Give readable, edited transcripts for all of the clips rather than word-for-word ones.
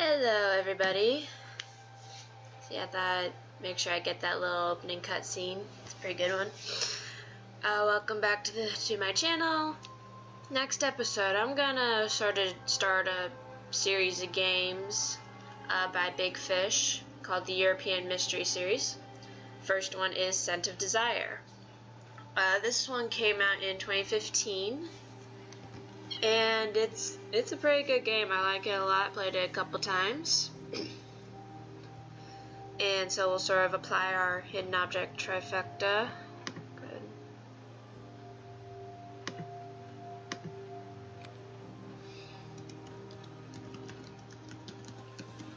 Hello everybody. See, I thought I'd make sure I get that little opening cutscene. It's a pretty good one. Welcome back to my channel. Next episode, I'm gonna start a series of games by BigFish called the European Mystery Series. First one is Scent of Desire. This one came out in 2015. And it's a pretty good game. I like it a lot. Played it a couple times. And so we'll sort of apply our hidden object trifecta. Good.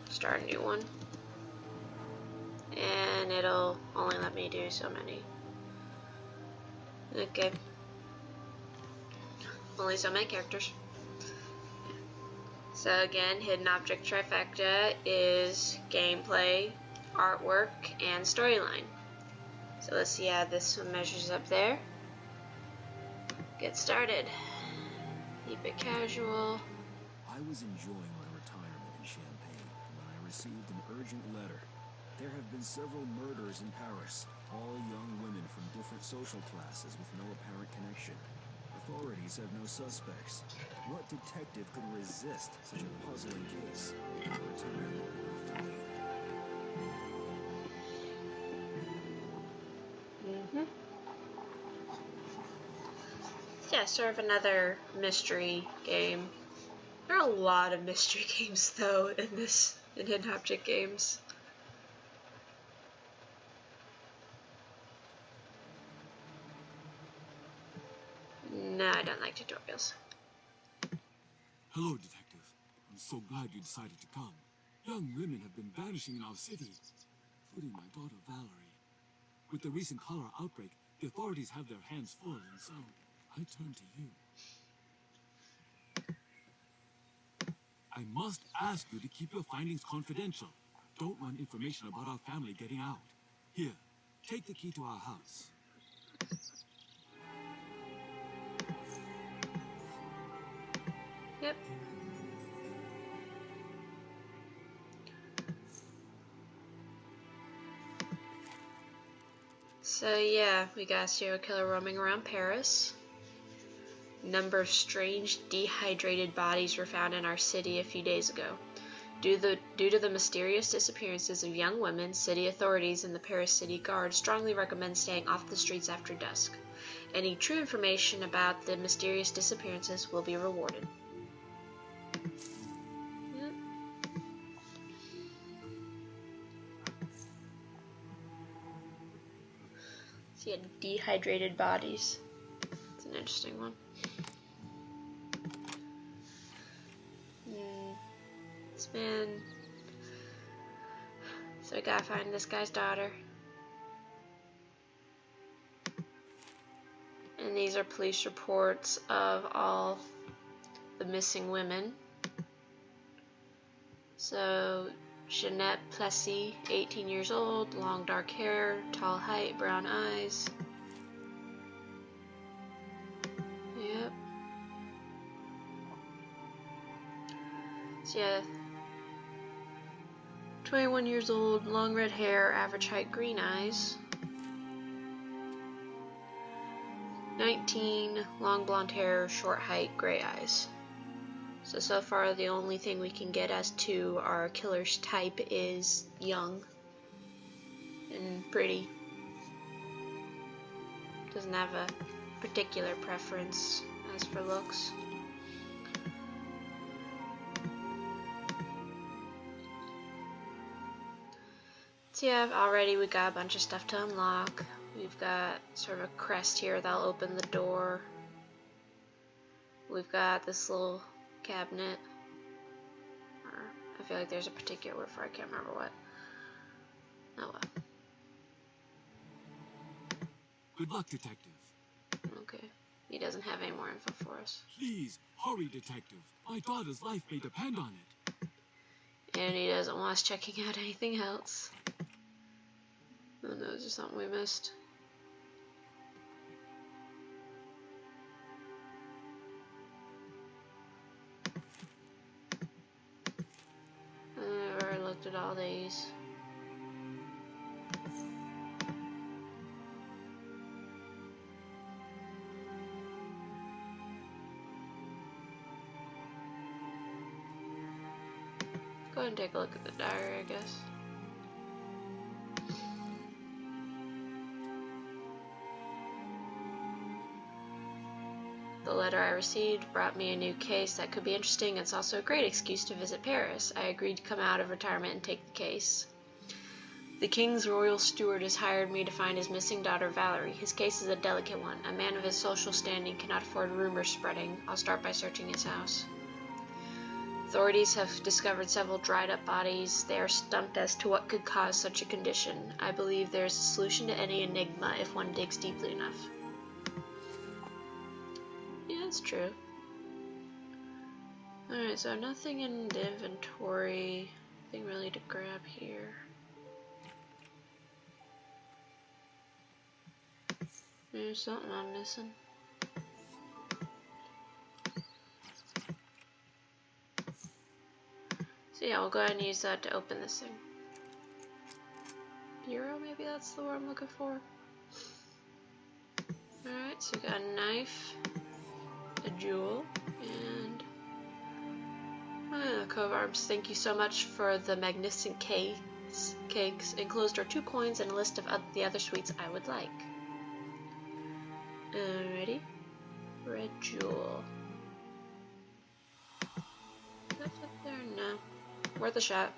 Start a new one. And it'll only let me do so many. Okay. Only so many characters. So again, hidden object trifecta is gameplay, artwork, and storyline. So let's see how this one measures up there. Get started. Keep it casual. I was enjoying my retirement in Champagne when I received an urgent letter. There have been several murders in Paris, all young women from different social classes with no apparent connection. Authorities have no suspects. What detective could resist such a puzzling case? Retirement will have to wait. Yeah, sort of another mystery game. There are a lot of mystery games though in hidden object games. No, I don't like tutorials. Hello, Detective. I'm so glad you decided to come. Young women have been vanishing in our city, including my daughter, Valerie. With the recent cholera outbreak, the authorities have their hands full, and so I turn to you. I must ask you to keep your findings confidential. Don't want information about our family getting out. Here, take the key to our house. Yep. So yeah, we got a serial killer roaming around Paris. Number of strange dehydrated bodies were found in our city a few days ago. Due to the mysterious disappearances of young women, city authorities and the Paris City Guard strongly recommend staying off the streets after dusk. Any true information about the mysterious disappearances will be rewarded. See, dehydrated bodies. It's an interesting one. It's been... So we gotta find this guy's daughter. And these are police reports of all the missing women. So, Jeanette Plessy, 18 years old, long dark hair, tall height, brown eyes. Yep. So yeah, 21 years old, long red hair, average height, green eyes. 19, long blonde hair, short height, gray eyes. So far the only thing we can get as to our killer's type is young and pretty. Doesn't have a particular preference as for looks. So yeah, already we got a bunch of stuff to unlock. We've got sort of a crest here that'll open the door. We've got this little cabinet. Or I feel like there's a particular word for it, I can't remember what. Oh well. Good luck, Detective. Okay. He doesn't have any more info for us. Please, hurry, Detective. My daughter's life may depend on it. And he doesn't want us checking out anything else. Oh no, is there something we missed? all these. Go ahead and take a look at the diary, I guess. The letter I received brought me a new case that could be interesting. It's also a great excuse to visit Paris. I agreed to come out of retirement and take the case. The king's royal steward has hired me to find his missing daughter Valerie. His case is a delicate one. A man of his social standing cannot afford rumors spreading. I'll start by searching his house. Authorities have discovered several dried up bodies. They are stumped as to what could cause such a condition. I believe there is a solution to any enigma if one digs deeply enough. Yeah, that's true. Alright, so nothing in the inventory. Nothing really to grab here. There's something I'm missing. So yeah, we'll go ahead and use that to open this thing. Bureau, maybe that's the word I'm looking for. Alright, so we got a knife, a jewel, and coat of arms. Thank you so much for the magnificent cakes. Enclosed are 2 coins and a list of the other sweets I would like. Alrighty. Red jewel. That's up there? No. Worth a shot.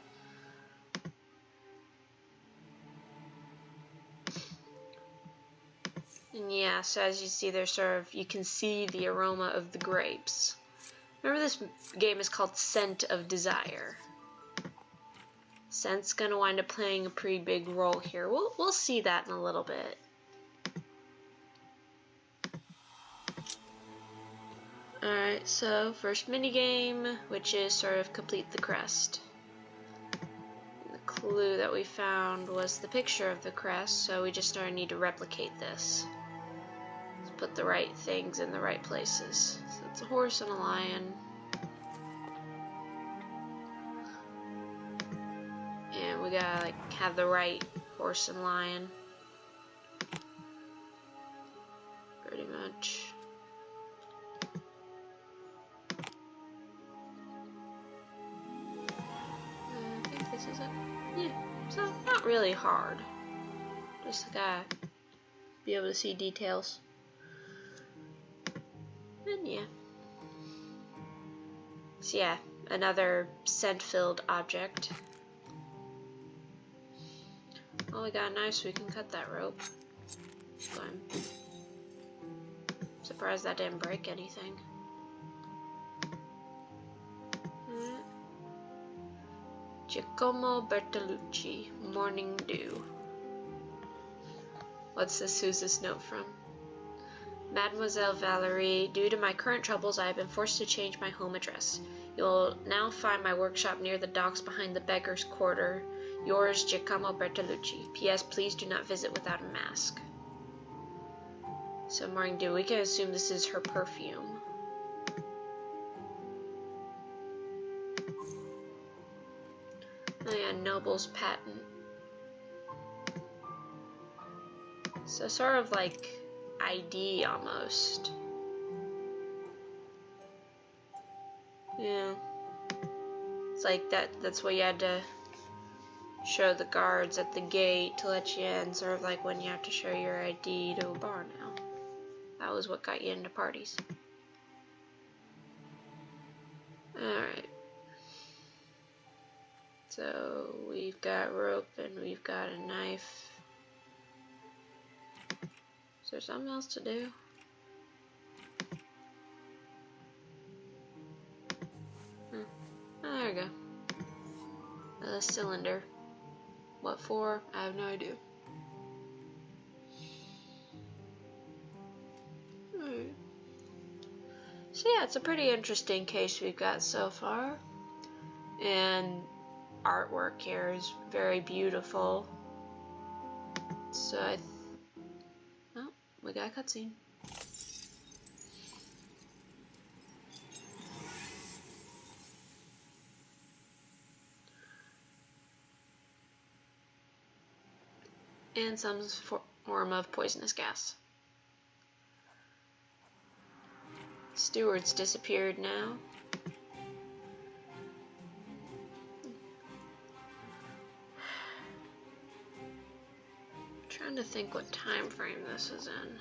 And yeah, so as you see, there's you can see the aroma of the grapes. Remember, this game is called Scent of Desire. Scent's gonna wind up playing a pretty big role here. We'll see that in a little bit. Alright, so first minigame, which is sort of complete the crest. The clue that we found was the picture of the crest, so we just need to replicate this. Let's put the right things in the right places. So it's a horse and a lion. And we gotta like have the right horse and lion. Pretty much. This is it. Yeah, so not really hard. Just gotta be able to see details. And yeah. So yeah, another scent-filled object. Oh, we got a knife so we can cut that rope. So I'm surprised that didn't break anything. Giacomo Bertolucci, Morning Dew. What's this? Who's this note from? Mademoiselle Valerie, due to my current troubles, I have been forced to change my home address. You will now find my workshop near the docks behind the beggar's quarter. Yours, Giacomo Bertolucci. P.S. Please do not visit without a mask. So, Morning Dew, we can assume this is her perfume. Oh yeah, Noble's patent. So sort of like ID almost. Yeah. It's like that's what you had to show the guards at the gate to let you in, sort of like when you have to show your ID to a bar now. That was what got you into parties. Alright. So we've got rope and we've got a knife. Is there something else to do? Oh, there we go. A cylinder. What for? I have no idea. Alright. So yeah, it's a pretty interesting case we've got so far. And artwork here is very beautiful. So oh, we got a cutscene. and some form of poisonous gas. Steward's disappeared now. Trying to think what time frame this is in.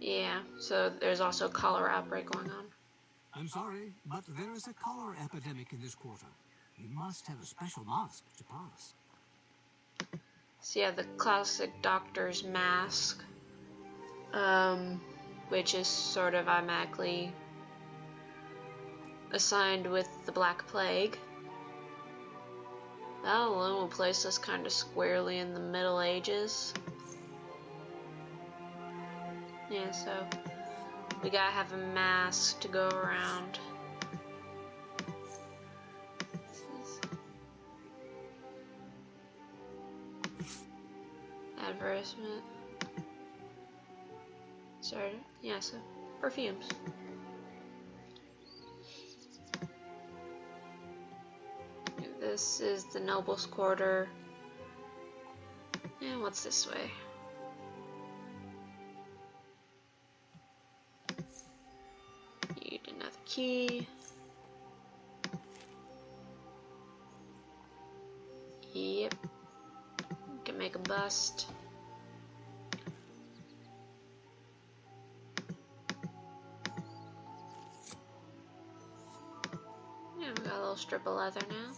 Yeah, so there's also a cholera outbreak going on. I'm sorry, but there is a cholera epidemic in this quarter. You must have a special mask to pass. So yeah, the classic doctor's mask, which is sort of automatically assigned with the Black Plague. That alone will place us kind of squarely in the Middle Ages. Yeah, so we gotta have a mask to go around. Advertisement. Sorry, yeah, so perfumes. This is the Noble's Quarter. And what's this way? Need another key. Yep. Can make a bust. Yeah, we got a little strip of leather now.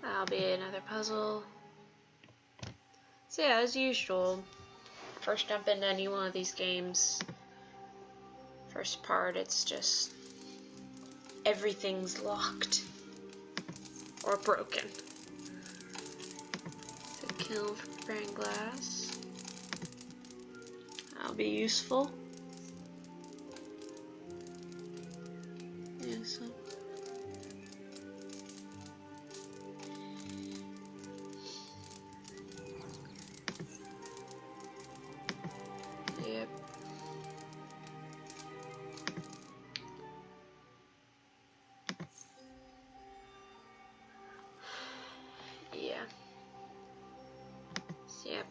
That'll be another puzzle. So yeah, as usual, first jump into any one of these games, first part, it's just everything's locked or broken. So kiln for preparing glass. That'll be useful. Yeah, so yep. Yeah. Yep.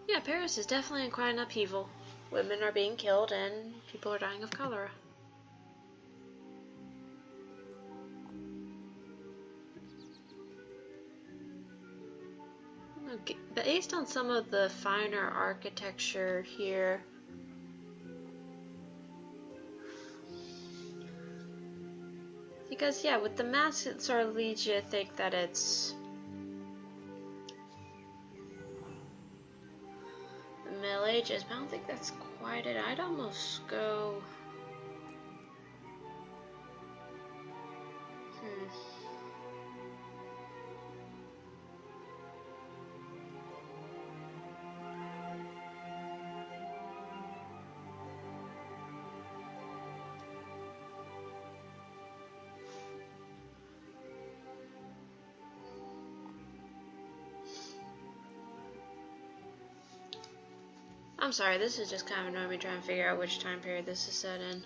Yeah, Paris is definitely in quite an upheaval. Women are being killed and people are dying of cholera. Okay, based on some of the finer architecture here, because yeah, with the mask it sort of leads you to think that it's the Middle Ages, but I don't think that's quite it. I'd almost go I'm sorry, this is just kind of annoying me trying to figure out which time period this is set in.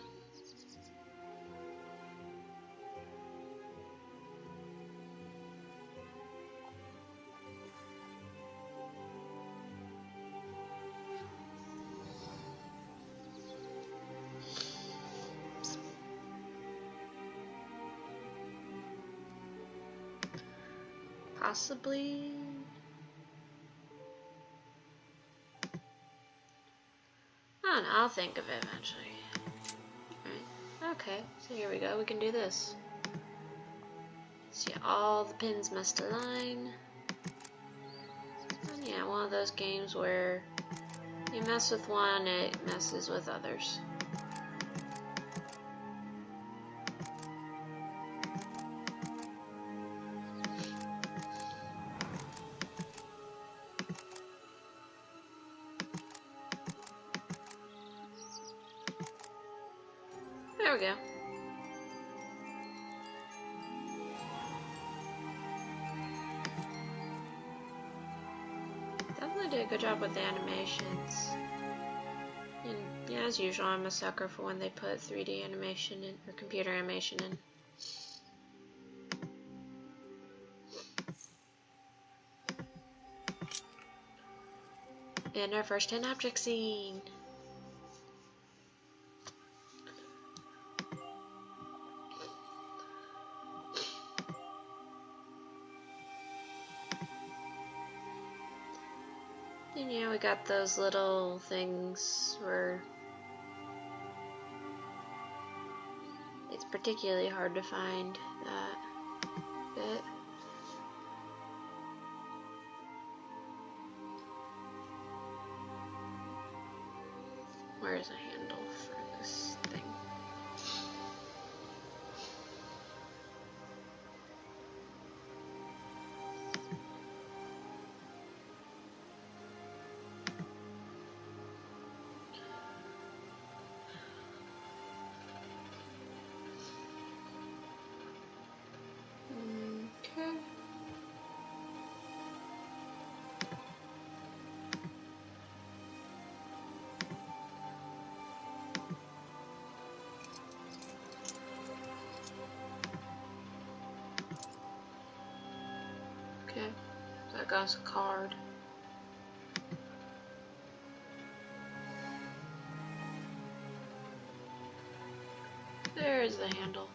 Possibly. I don't know, I'll think of it eventually. Right. Okay, so here we go, we can do this. See, all the pins must align. And yeah, one of those games where you mess with one, it messes with others. There we go. Definitely did a good job with the animations. And yeah, as usual, I'm a sucker for when they put 3D animation in, or computer animation in. And our first hidden object scene. And yeah, we got those little things where it's particularly hard to find that bit. Where's a handle for this thing? Okay. Okay, so that goes a card. There's the handle.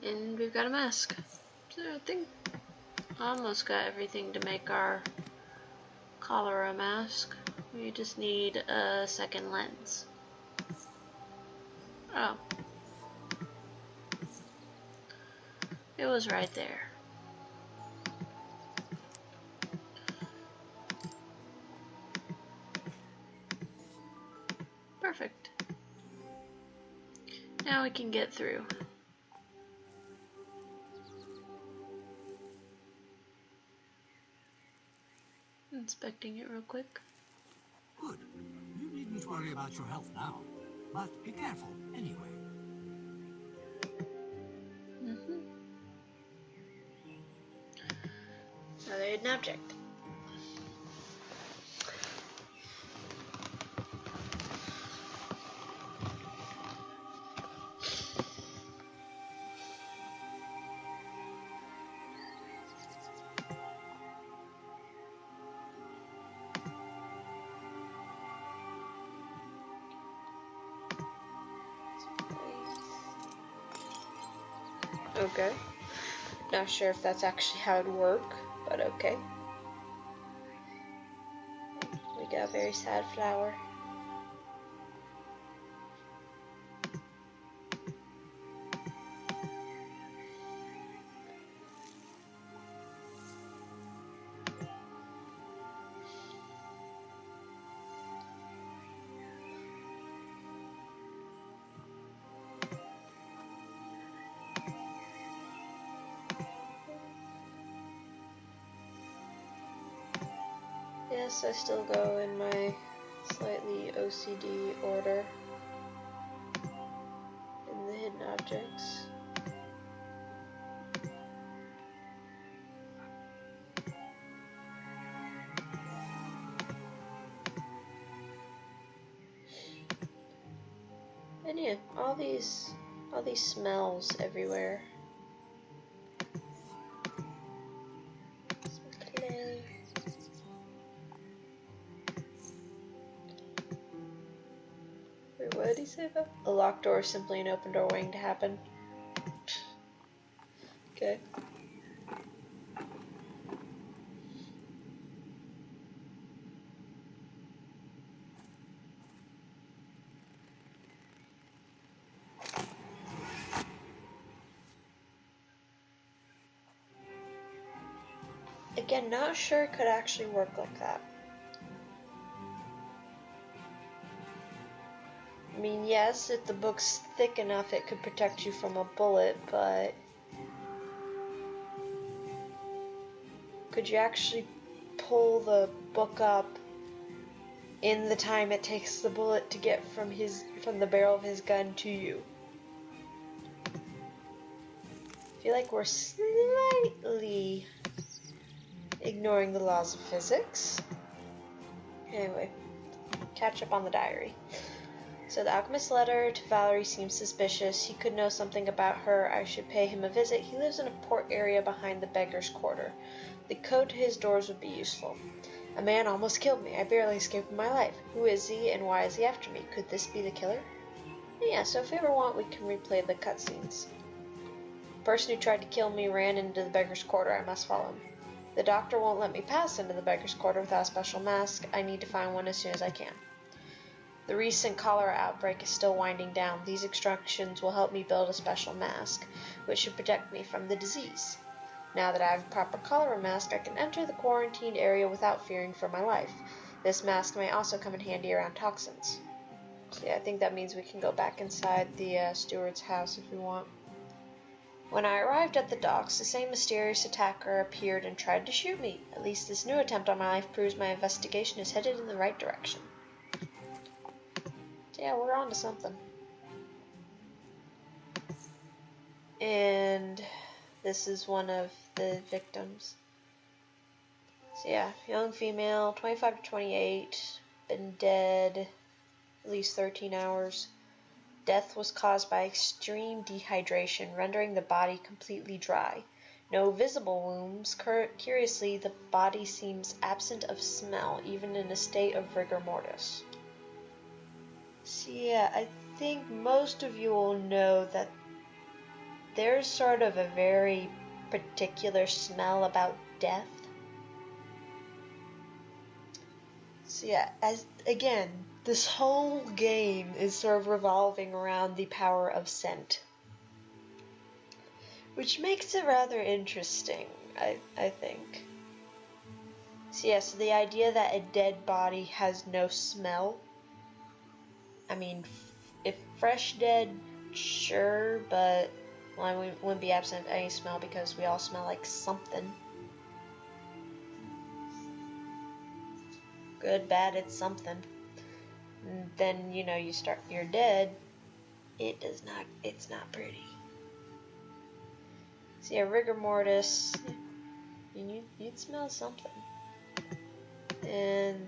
And we've got a mask. So I think I almost got everything to make our cholera mask. We just need a second lens. Oh. It was right there. Perfect. Now we can get through. Inspecting it real quick. Good. You needn't worry about your health now. But be careful, anyway. Another hidden object. Okay. Not sure if that's actually how it would work, but okay. We got a very sad flower. Yes, I still go in my slightly OCD order in the hidden objects. And yeah, all these smells everywhere. It's say that? A locked door is simply an open door waiting to happen. Okay. Again, not sure it could actually work like that. I mean, yes, if the book's thick enough, it could protect you from a bullet, but could you actually pull the book up in the time it takes the bullet to get from the barrel of his gun to you? I feel like we're slightly ignoring the laws of physics. Anyway, catch up on the diary. So the alchemist's letter to Valerie seems suspicious. He could know something about her. I should pay him a visit. He lives in a port area behind the beggar's quarter. The code to his doors would be useful. A man almost killed me. I barely escaped with my life. Who is he and why is he after me? Could this be the killer? Yeah, so if we ever want, we can replay the cutscenes. The person who tried to kill me ran into the beggar's quarter. I must follow him. The doctor won't let me pass into the beggar's quarter without a special mask. I need to find one as soon as I can. The recent cholera outbreak is still winding down. These instructions will help me build a special mask, which should protect me from the disease. Now that I have a proper cholera mask, I can enter the quarantined area without fearing for my life. This mask may also come in handy around toxins. So yeah, I think that means we can go back inside the steward's house if we want. When I arrived at the docks, the same mysterious attacker appeared and tried to shoot me. At least this new attempt on my life proves my investigation is headed in the right direction. Yeah, we're on to something. And this is one of the victims. So yeah, young female, 25 to 28, been dead at least 13 hours. Death was caused by extreme dehydration, rendering the body completely dry. No visible wounds. Curiously, the body seems absent of smell, even in a state of rigor mortis. So yeah, I think most of you will know that there's sort of a very particular smell about death. So yeah, again, this whole game is sort of revolving around the power of scent, which makes it rather interesting, I think. So yeah, so the idea that a dead body has no smell, I mean, if fresh dead, sure, but well, we wouldn't be absent of any smell because we all smell like something. Good, bad, it's something. And then, you're dead. It's not pretty. So yeah, rigor mortis, you'd smell something. And,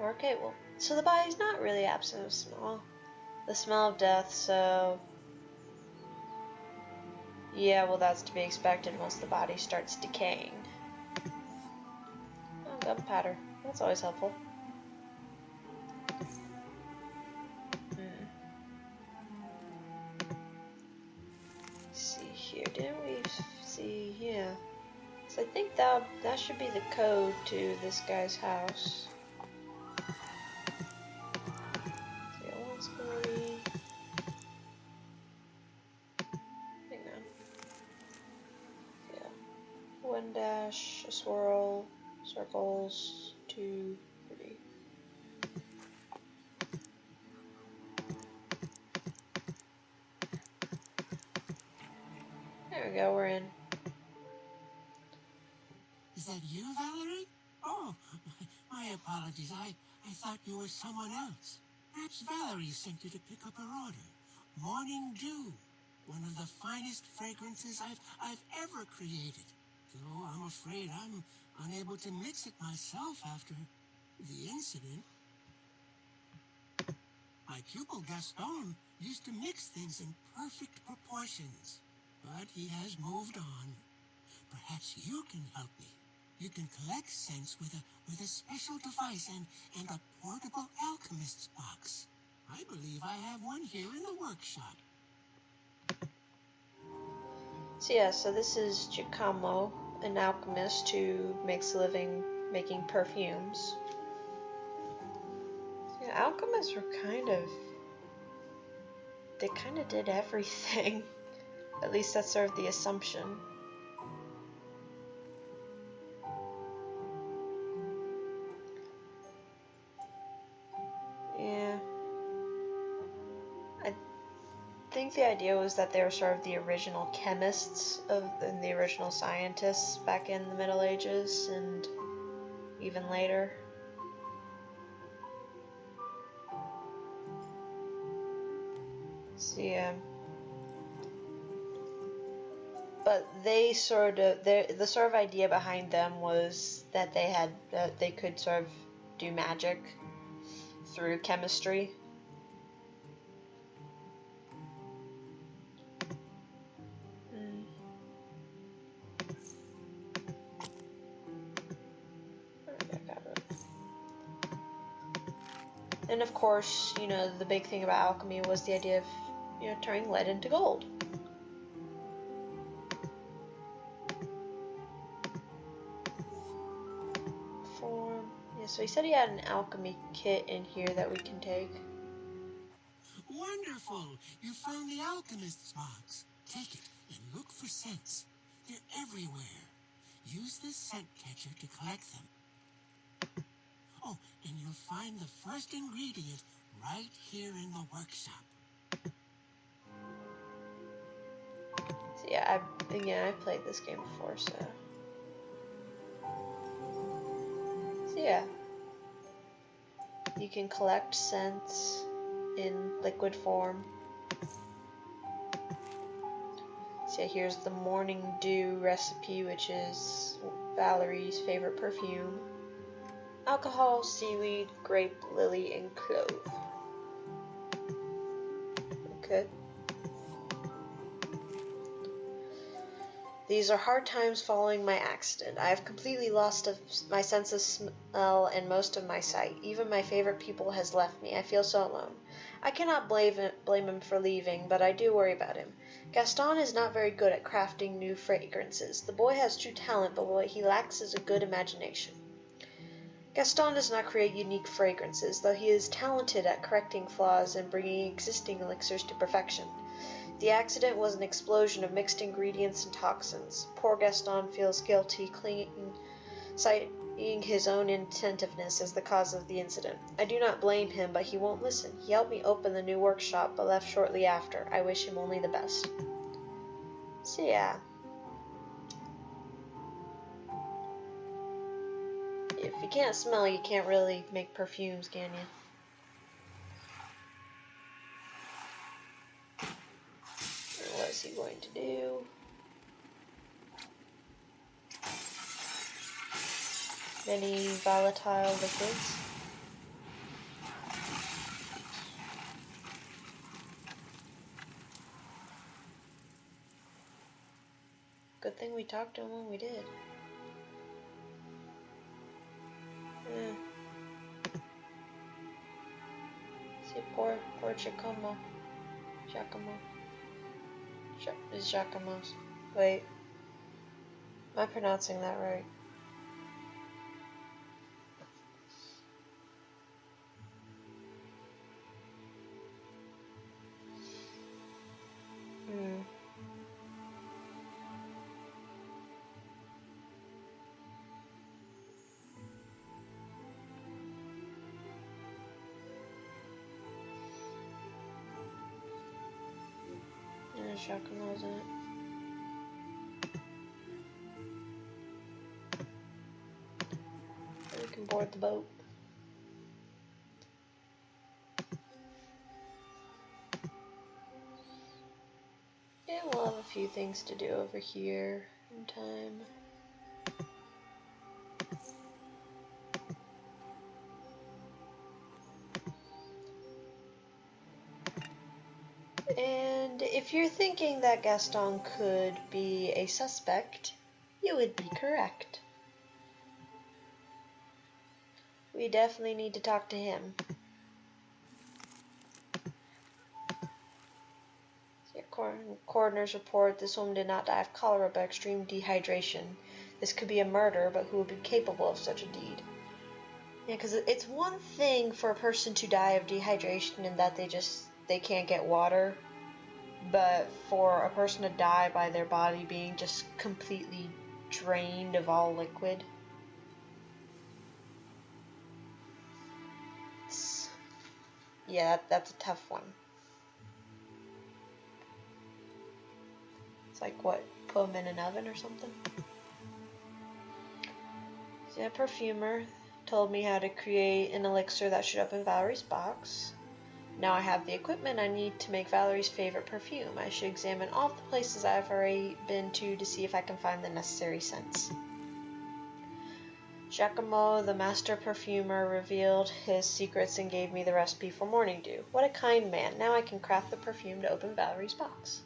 okay, well, so the body's not really absent of smell. The smell of death, so yeah, well, that's to be expected once the body starts decaying. Oh, gunpowder. That's always helpful. See here, didn't we see? Yeah. So I think that should be the code to this guy's house. So yeah, 140. Hang on. Yeah. 1 dash, a swirl, circles, 2, 3. There we go, we're in. Is that you, Valerie? Oh, my apologies. I thought you were someone else. Perhaps Valerie sent you to pick up her order. Morning Dew. One of the finest fragrances I've ever created. Though I'm afraid I'm unable to mix it myself after the incident. My pupil Gaston used to mix things in perfect proportions. But he has moved on. Perhaps you can help me. You can collect scents with a special device and a portable alchemist's box. I believe I have one here in the workshop. So yeah, so this is Giacomo, an alchemist who makes a living making perfumes. So yeah, alchemists were they kind of did everything. At least that's sort of the assumption. Yeah. I think the idea was that they were sort of the original chemists and the original scientists back in the Middle Ages and even later. So yeah. But they sort of the sort of idea behind them was that they could sort of do magic through chemistry. And of course, you know, the big thing about alchemy was the idea of, you know, turning lead into gold. Yeah, so he said he had an alchemy kit in here that we can take. Wonderful! You found the alchemist's box. Take it and look for scents. They're everywhere. Use this scent catcher to collect them. Oh, and you'll find the first ingredient right here in the workshop. So yeah, I've played this game before, so yeah. You can collect scents in liquid form. So yeah, here's the Morning Dew recipe, which is Valerie's favorite perfume. Alcohol, seaweed, grape, lily, and clove. Okay. These are hard times following my accident. I have completely lost my sense of smell and most of my sight. Even my favorite people has left me. I feel so alone. I cannot blame him for leaving, but I do worry about him. Gaston is not very good at crafting new fragrances. The boy has true talent, but what he lacks is a good imagination. Gaston does not create unique fragrances, though he is talented at correcting flaws and bringing existing elixirs to perfection. The accident was an explosion of mixed ingredients and toxins. Poor Gaston feels guilty, citing his own inattentiveness as the cause of the incident. I do not blame him, but he won't listen. He helped me open the new workshop, but left shortly after. I wish him only the best. So yeah. If you can't smell, you can't really make perfumes, can you? What is he going to do? Many volatile liquids. Good thing we talked to him when we did. See, poor Giacomo. Is Giacomo's. Wait. Am I pronouncing that right? There's Giacomo's in it. We can board the boat. Yeah, we'll have a few things to do over here in time. And if you're thinking that Gaston could be a suspect, you would be correct. We definitely need to talk to him. Coroner's report, this woman did not die of cholera but extreme dehydration. This could be a murder, but who would be capable of such a deed? Yeah, because it's one thing for a person to die of dehydration and that they can't get water, but for a person to die by their body being just completely drained of all liquid. Yeah, that's a tough one. It's like, what, put them in an oven or something? So yeah, perfumer told me how to create an elixir that should open Valerie's box. Now I have the equipment I need to make Valerie's favorite perfume. I should examine all the places I've already been to see if I can find the necessary scents. Giacomo, the master perfumer, revealed his secrets and gave me the recipe for morning dew. What a kind man. Now I can craft the perfume to open Valerie's box.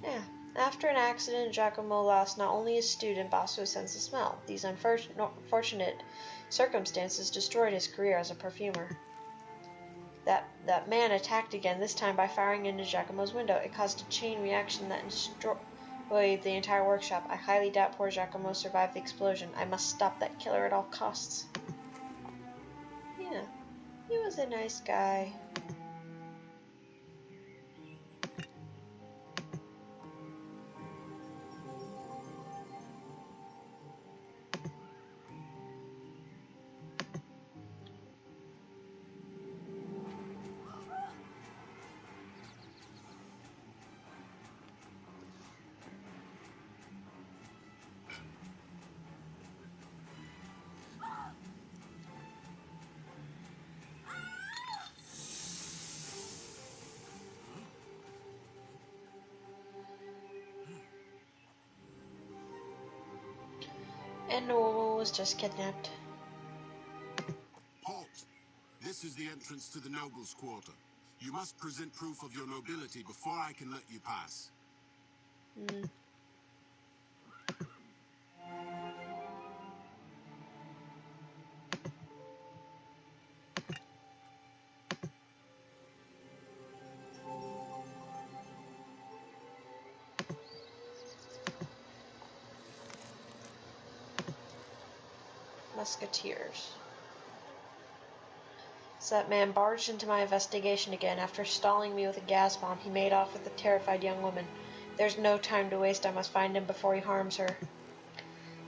Yeah. After an accident, Giacomo lost not only his student, but also his sense of smell. These unfortunate circumstances destroyed his career as a perfumer. That man attacked again, this time by firing into Giacomo's window. It caused a chain reaction that destroyed the entire workshop. I highly doubt poor Giacomo survived the explosion. I must stop that killer at all costs. Yeah, he was a nice guy. And the woman was just kidnapped. Halt! This is the entrance to the nobles' quarter. You must present proof of your nobility before I can let you pass. Musketeers. So that man barged into my investigation again. After stalling me with a gas bomb, he made off with the terrified young woman. There's no time to waste. I must find him before he harms her.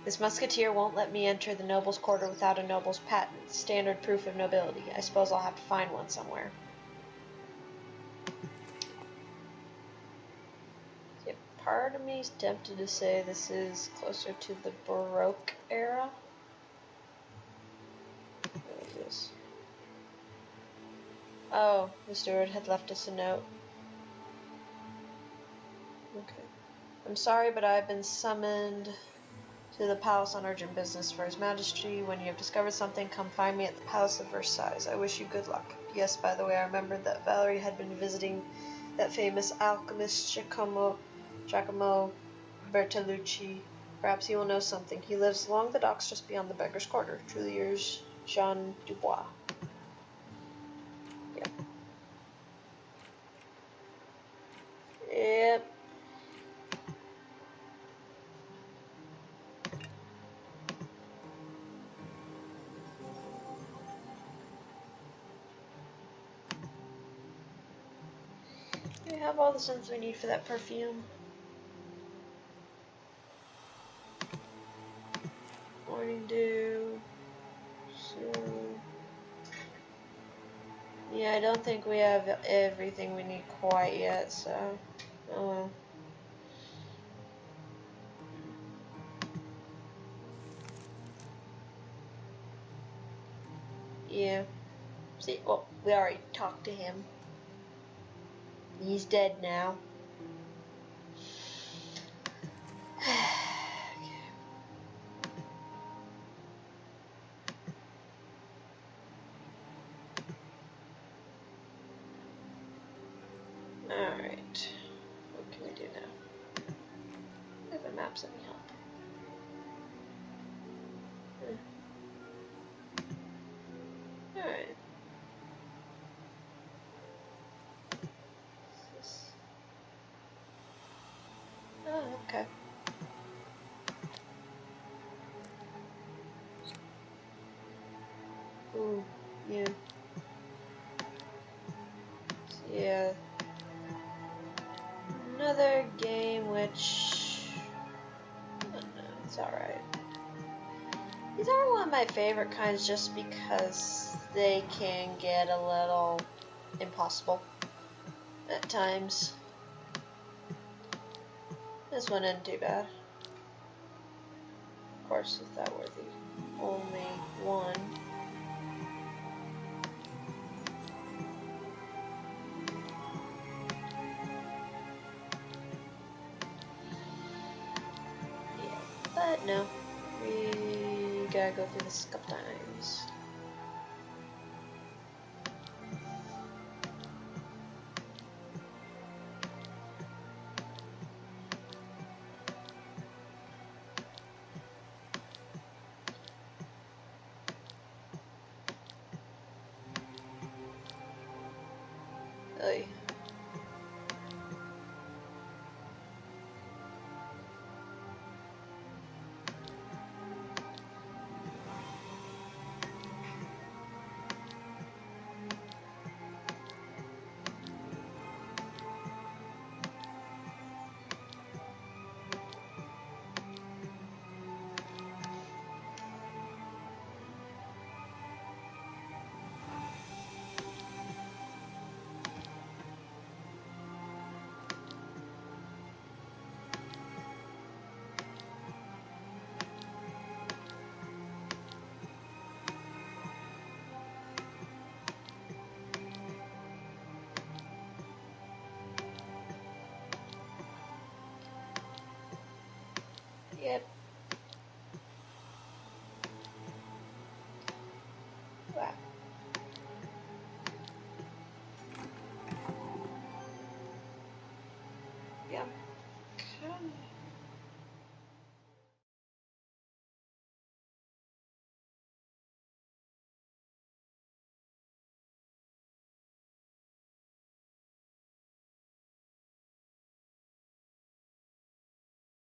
This musketeer won't let me enter the noble's quarter without a noble's patent, standard proof of nobility. I suppose I'll have to find one somewhere. Yeah, part of me is tempted to say this is closer to the Baroque era. What is this? Oh, the steward had left us a note. Okay. I'm sorry, but I've been summoned to the palace on urgent business for His Majesty. When you have discovered something, come find me at the Palace of Versailles. I wish you good luck. Yes, by the way, I remembered that Valerie had been visiting that famous alchemist Giacomo Bertolucci. Perhaps he will know something. He lives along the docks just beyond the Beggar's Quarter. Truly yours, Jean Dubois. Yep. Yep. We have all the scents we need for that perfume. Morning dew. So, yeah, I don't think we have everything we need quite yet, so oh well. Yeah. See, well, we already talked to him. He's dead now. Alright. What can we do now? If the map's any help. Alright. Oh, okay. Ooh, yeah. So, yeah. Another game which... oh, no, it's alright. These are one of my favorite kinds just because they can get a little impossible at times. This one isn't too bad. Of course, if that were the only one. Yeah, but no. We gotta go through this a couple times. Oy. Yep,